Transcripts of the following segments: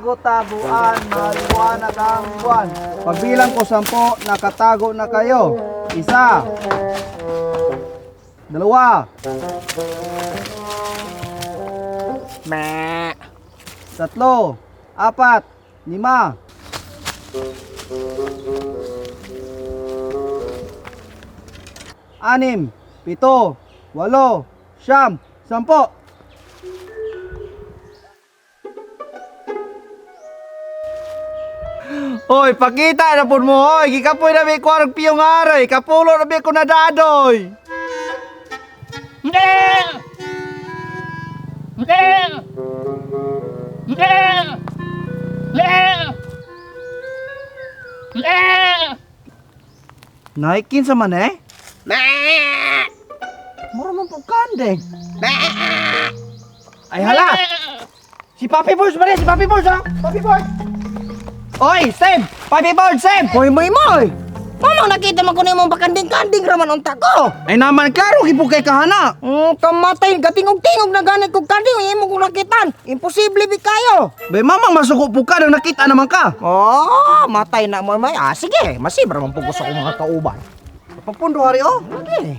Tago-taguan, maliwanag ang buwan. Pagbilang ko 10, nakatago na kayo. 1, 2, 3, 4, 5, 6, 7, 8, 9, 10. Hoy, pakita na po mo, hoy. Gikapoy na may kwarang piyong aray. Kapulo na may kunadadoy. Naikin sa man eh? Mura man po kandeng. Ay hala! Si Papi Boys ba rin? Si Papi Boys ha? Papi Boys! Oy, Seb! Papi Boys, Seb! Moy! Mamang nakita man ko na yung bakanding-kanding raman ang tako. Ay naman, klaro, hipukay kahana. Kamatay, katingog-tingog na ganit kong kanding. Yung mo kong nakitan. Imposible bi kayo. Bay, mamang masuko po ka nang nakita naman ka. Oh, matay na mo. Sige, masibra man po gusto ko mga kauban. Papundo hari, oh. Okay.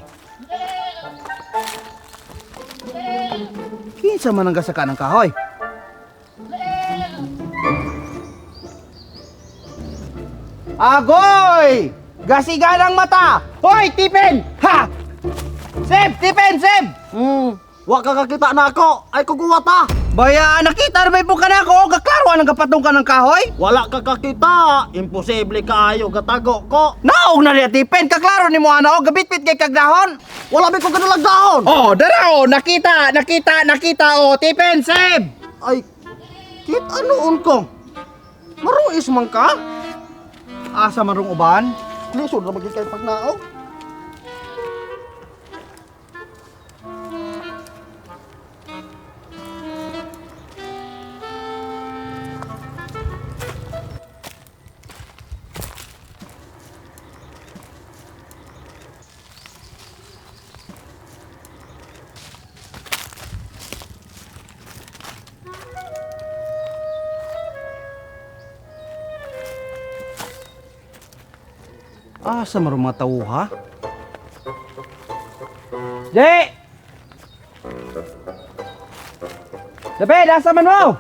Kinsa man ang gasaka ng kahoy. Agoy! Gasiganang mata! Hoy, tipin! Ha! Seb! Tipin, Seb! Wa ka kakita na ako. Ay kuguwa ta. Baya, nakita na ba po ka na ako? Kaklaro ang kapatong ka ng kahoy? Wala ka kakita. Imposible kayo gatago ko. Naog na rin, tipin! Kaklaro ni mo ano, gabit-bit kay kagdahon! Wala ba ko kanalag dahon? Oh, dara oh! Nakita! Oh, tipin, Seb! Ay, kit anoon ko? Maruis man ka? Asa marong uban? Lisod na magiging kayo pagnaog. Asa marong mga tauha? Jay! David, asa man mo?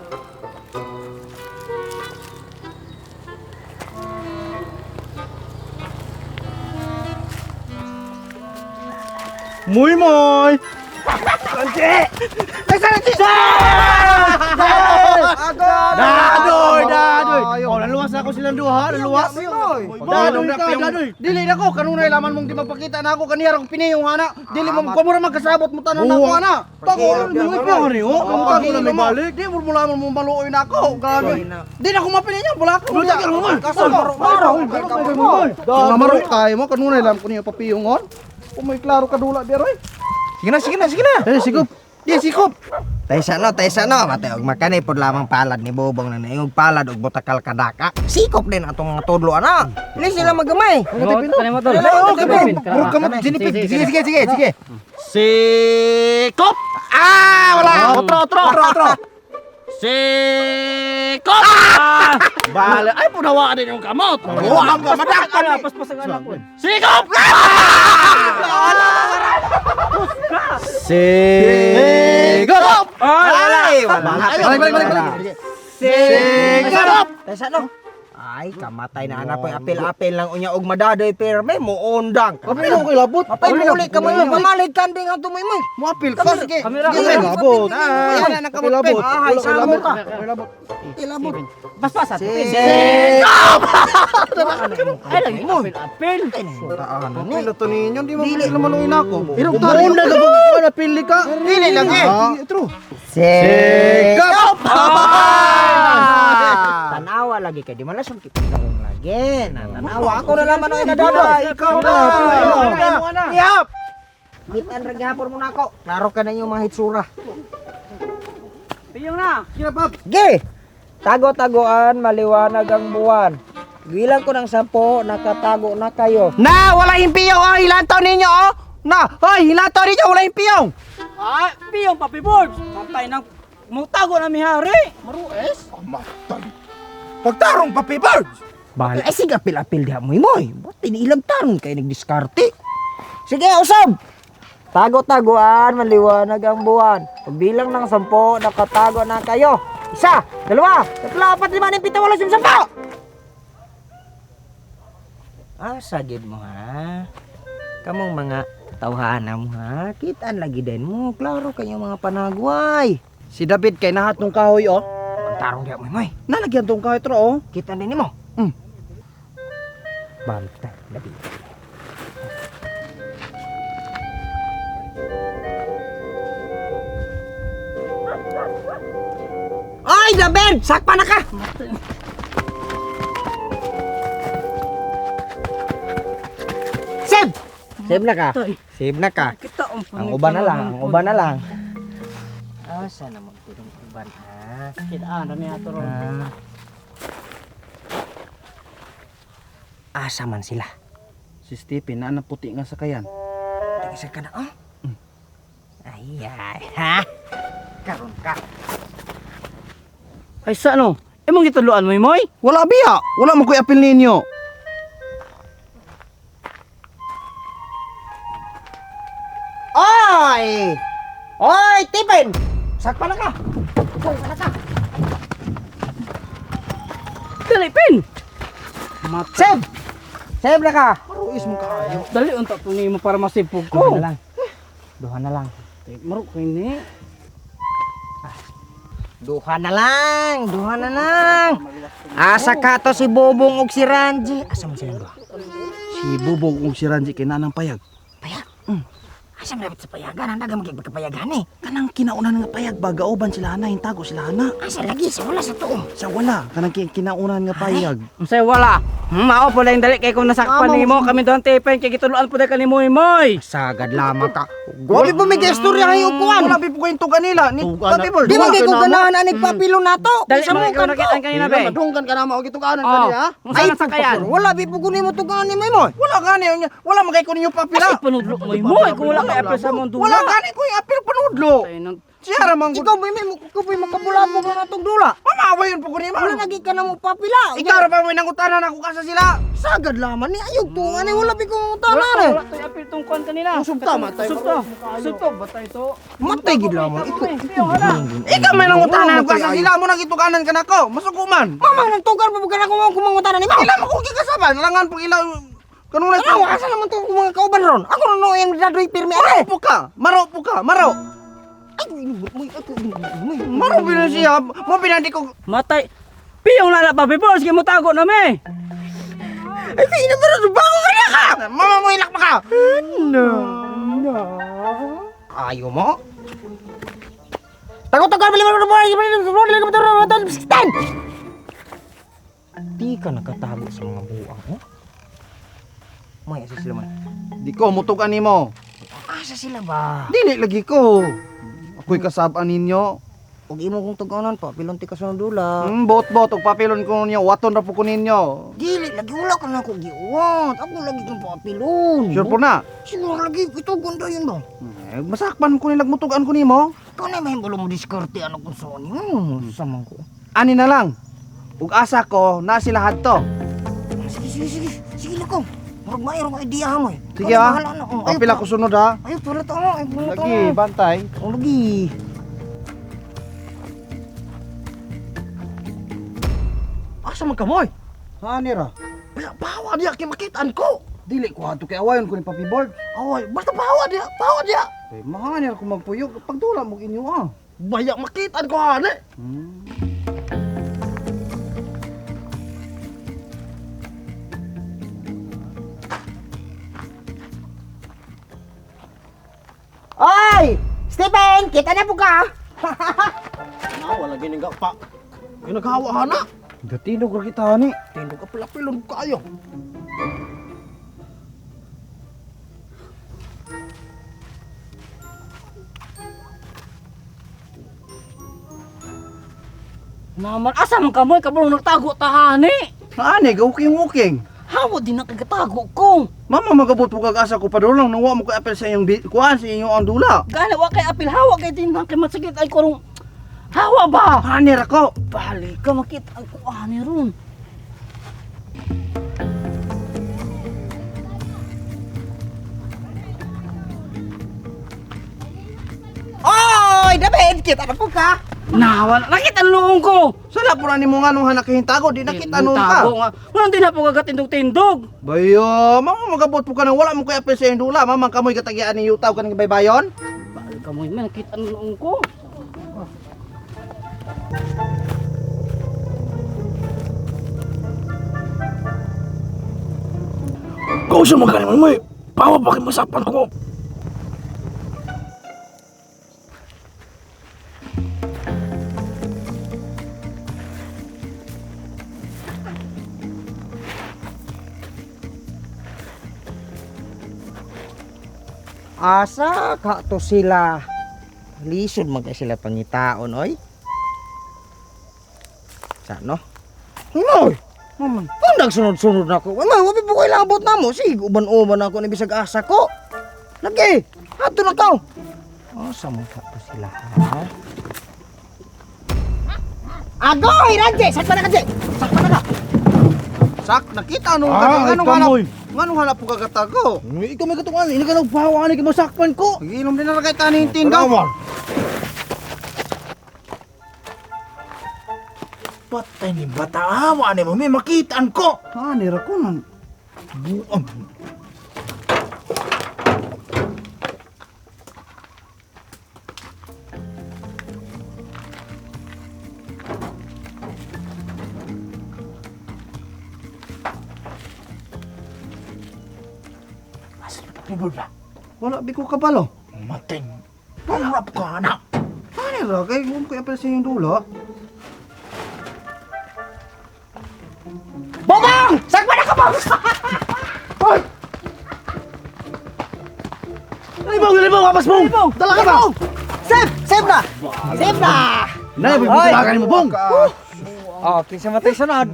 Muy! Kanji! Dadoy! Oh, naluwas ako silang duha, naluwas. Dadoy. Dili na ko, kanunay laman mong di magpakita na ako kaniyar akong piniyong ana. Dili mo kumura magkasabot mo tanan ako ana. Tago na mo pa ni oh. Tago na may balik. Di mo mula mo maluoy na ako. Grabe. Di na ko mapili niya, wala ko. Maro kay mo kanunay lam ko niya papiyongon. Kung may klaro kadula biroy. Sige na. Eh, sigop. Tay sa no. Matay og makanay pod lamang palad ni Bobong na naingog palad og butakal kadaka. Sikop din atong mga tudlo ana. Dili sila magamay. Sige. Sikop. Wala. Otro. Sikop. Bale, ay punawa din yung kamot. Wa ka madakpan. Paspasan ako. Sikop. Sigop! Ay, Balik. Sigop! Tesa no? Ay, kamatay na anak ko. Apil-apil lang unya og madadoy pero may muundang. Kapilong ko ilabot. Mapay muli ka mo. Pamalig kanding ang tumoy mo. Muapil ka. Sige. Kamera. Ilabot. Yan ang kamot. Ay, samo ka. Ilabot. Paspasan. Sigop! Ay, lagi mo. Apil. Ano to ninyo? Di mo naman uwi na ako. Pero taon na gabog ko na pili ka. Dili lang eh. True. Sigop! Tanawa lagi kay di man lasong kitang lagi. Tanawa ako na naman ang inadadoy. Ikaw na. Yap. Gitan ra gihapon mo nako. Klaro ka na yung mga hitsura. Piyong na. Kinapap. Ge. Tago-tagoan maliwanag ang buwan. Bilang ko ng 10, nakatago na kayo. Na, wala yung piyong. Oh, hilantaw ninyo, oh. Na, hoy, hilantaw ninyo, wala yung piyong. Piyong Papi Boards! Patay ng Mutago na mi hari. Marues. Amatay. Pagtarong pa P-Birds. Bahala. Ay, sige, apil-apil diha mo, Imoy. Ba't iniilang tarong kayo nagdiskarte? Sige, usab! Tago-taguan, maliwanag ang buwan. Pagbilang ng 10, nakatago na kayo. 1, 2, 3, 4, 5, 6, 7, 8, 9, 10. Sagid mo ha. Kamong mga tawhana mo ha. Kitaan lagi din mo. Klaro kayo mga panagway. Si David kay nahat nung kahoy oh. Tarong diha mo, Imoy. Nalagyan tong kahoy tro oh. Kitaan din mo. Mm. Bantay, David. Ay, David! Sakpa na ka! Save! Save na ka. Save na ka. Kita Ang uban na lang, ang uban na lang. Asa naman itong uban ha? Kitaan na ato ron. Asa man sila? Si Stephen na puti nga sakayan. Tingisa ka na, oh? Ay, ha? Karon ka. Ay sa ano? Imong gituluan mo Imoy? Wala biya. Wala mo ko'y apil ninyo. Oy! Oy, Tipin! Sakpa na ka! Sakpa na ka! Dali pin. Save! Save na ka! Marues mo kayo. Dali unta to nimo para masipog Duha ko. na lang. Duha na lang. Maro kay ni. Duha na lang! Duha na lang! Asa ka to si Bobong ug si Ranji? Asa man sila duha? Si Bubog ug si Ranji kay nanang payag. Payag? Asa man dapat sa payagan? Ang dagang magkapayagan eh. Kanang kinaunan nga payag ba gaoban sila na hintago sila na. Asa lagi? Sa wala sa tuong. Sa wala kanang kinaunan nga payag. Unsay wala? Mao po lang dali kay kung nasakpan nimo kami doon tipin kay gituluan po dai kanimo Imoy. Sagad lamang ka. Gobi po may istorya kayo kuan. Wala po kayong tugan nila. Ni People. Di man kay ko ganahan ani papilo nato. Dali Sa mo mo ikaw nakitaan kanina be. Madungkan ka na mao gituganan Oh. kani ha. Unsa na sakayan? Wala bi po kunin mo tugan ni mo. Wala gani wala magay ko ninyo papila. Kasi panudlo mo Imoy kung wala kay apil sa mundo. Wala gani ko yung apil panudlo. Siyara man Ikaw may makabulabog na natong dula. Mamaway yun po ko nimo. Wala lagi ka na mo papila. Ikaw ra pa may nangutanan ako kasa sila. Sagad laman ni ayog tunga ni wala bi ko Wala tanan eh. wala to apil tong kwan kanina. Usubta, matay. Usubta batay to. Matay gid lamang iko. Ikaw may nangutanan ako kasa sila mo nagituganan ka nako. Masukuman. Mama nang tugar pa bukan ako mo kumangutanan ni mo. Ila mo ko gikasaban. Langan po ilaw. Kanunay Ano asa naman to mga kauban ron? Ako no yang dadoy pirmi Maro po ka. Maro po ka. Maro. Maro bilang siya. Mo pinandi ko. Matay. Piyong lala pa before sige mo tago na me. Ay pina pero bango ka na ka. Mama mo ilak pa ka. Ayo mo. Tago-tago bali mo stand. Di ka nakatago sa mga buwang mo. May asa sila man. Di ko mutugan nimo. Asa sila ba? Dili lagi ko. Ako'y kasabaan ninyo. Ug imo kong tuganan pa pilon ti ka sa dula. Bot-bot og papilon ko ninyo. Waton ra po ko ninyo. Dili lagi wala ka na ko giuwat. Ako lagi kang papilon. Sure po na. Siguro lagi ito ganda yun ba? Masakpan ko nilag mutugan ko nimo. Ikaw na may bulong mo diskarte ano kung saan samang ko. Ani na lang. Ug asa ko na sila hadto. Sige lako. Murag mayroong idea mo eh. Sige Ikaw na ha. bahala na. Ang pila ko sunod ha. Ayaw pala to. Ayaw pala to. Lagi bantay. Oh, lagi. Asa man kamoy? Ani ra. Bawa dia kay makitaan ko. Dili ko adto kay awayon ko ni Papi Board. Away, basta bawa dia, bawa dia. Eh, mahani ra ko magpuyog pagdula mo inyo ah. Bayak makitaan ko ani. Oy! Stephen! Kita na po ka! Wala gini nga pa. Ginagawa na. Gatinog ra kita ni. Tinog ka pala pilon kayo. Naman asa man kamoy kabulong nagtago tahani. Ani gawking-uking. Hawa din nakagatago ko. Mama magabot po kag asa ko padulong nang wa mo ko apel sa iyong kuan sa inyong ang dula. Gana wa kay apil hawa kay din kay masakit ay kurong Hawa ba? Hanir ako. Balik ka makita ang kuani ron. Oy, David, kita na po ka. Nawa, nakita ang luong ko. Sala po na ni mo nga nung hanak hintago, di nakita nun ka. Tago nga. Walang din na po kagatindog-tindog. Bayo, magabot po ka nang wala mo kaya apil sa indula, mamang kamoy katagian ni Yutaw ka ng baybayon. Balik ka mo, nakita ang luong ko. Kau siya magaling mo eh. Pawa bakit masapan ko? Asa ka to sila? Lisod man kay sila pangitaon, oy. Sa no? Hoy! Maman, kung nagsunod-sunod na ako, maman, wabi po kayo labot na mo. Sige, uban-uban ako ni bisag asa ko. Lagi, hato na ka. Asa mo ka to sila, ha? Agoy, Ranje! Sakpa na ka, Ranje! Sakpa na ka! Sak, nakita nung Ah, anong ikaw, hanap. moy. Anong hanap po kagatago? Ikaw may katungan, hindi ka nagpahawa ni masakpan ko. Inom din na kay taning tindaw. Tinawan. Patay ni bata, awa ni mo, may makitaan ko. Hanir ako nang. Buang. Wala bi ko kabalo. Mateng. Pangrap ka na. Hanir kay kung kaya apil sa indula. Bobong! Sakpa na ka, Bong! Dali bang, wapas bong. Dala ka ba? Save! Save na! Save na! Nay, bibutulakan mo bong. Oh, kinsa matay sunod.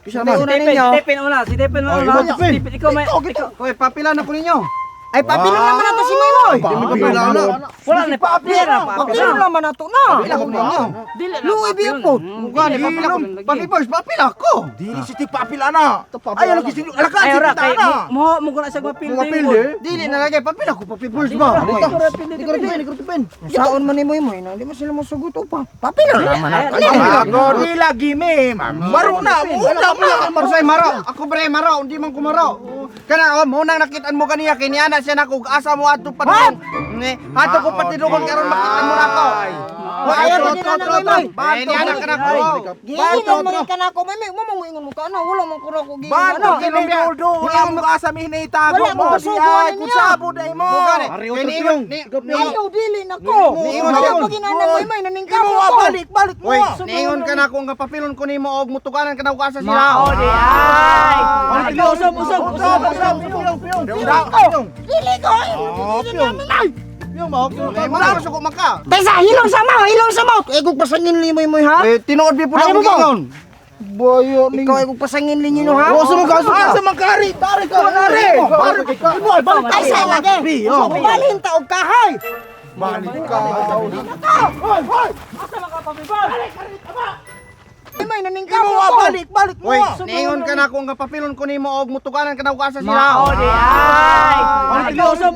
Isa Hindi man. una ninyo. Stephen una, si Stephen Oh, una. ikaw, Stephen. Stephen, ikaw may... ikaw- Hoy, papila na ko ninyo. Ay, papilon naman nato si Maymoy. Di mo papila na. Wala na papel. Papilon naman nato na. Papila ko ninyo. Dili na Louis papel. Vuitton. Mukha ni papila ko. Papipers, papila ko. Dili si tipapila na. Papila Ayaw na. lagi sila. Alakan Ay, si ora, kita kay... na. Mo ko na siya mapil. Mapili. Dili na lagi papila ko, papipers ba? Nikrotipin. Saon man ni Maymoy na, hindi mo sila masugot pa. Papilon naman nato. Ako di lagi me. Maro na. Muna mo. Marsay maro. Ako bre maro, hindi man ko maro. Kana mo nang nakitaan mo kaniya kay niana siya nako asa mo ato pa. Ato ko patidukon karon makitaan mo nako. Ayaw na din na Maymoy. Niana kana ko. Giinom man ka na ako, Maymoy. Mama mo ingon mo ka na, wala man ko na ko giinom. Bato kiniguldo. Wala mo kasamihin na itago Wala mo mo. kasuguan Ay, niya. kutsabo day mo. Kiniingon Ayaw dili na ko. Niingon Ayaw yun. pag inanang Maymoy naningkam Imo ko. balik mo. Oy, niingon ka na kung kapapilon ko nimo og mutukanan ka na asa sila. Mao di ay. Usog. Dili ko. Wala mo suko maka. Tesa, hilong sa mouth, hilong sa mouth. Egog pasangin ni Maymoy ha? Eh tinuod bi pud Ano ako ba? gingon. Boyo Ikaw egog pasangin ninyo no ha? O sa mga kaso Asa magkari? Tari ka na rin. Ay sa lagi. Balhin ta og kahay. Balik ka. Maymoy naningkam Imo ko. balik mo. Oy, niingon ka na kung kapapilon ko nimo og mutukanan ka na asa sila. Mao di ay. Usog.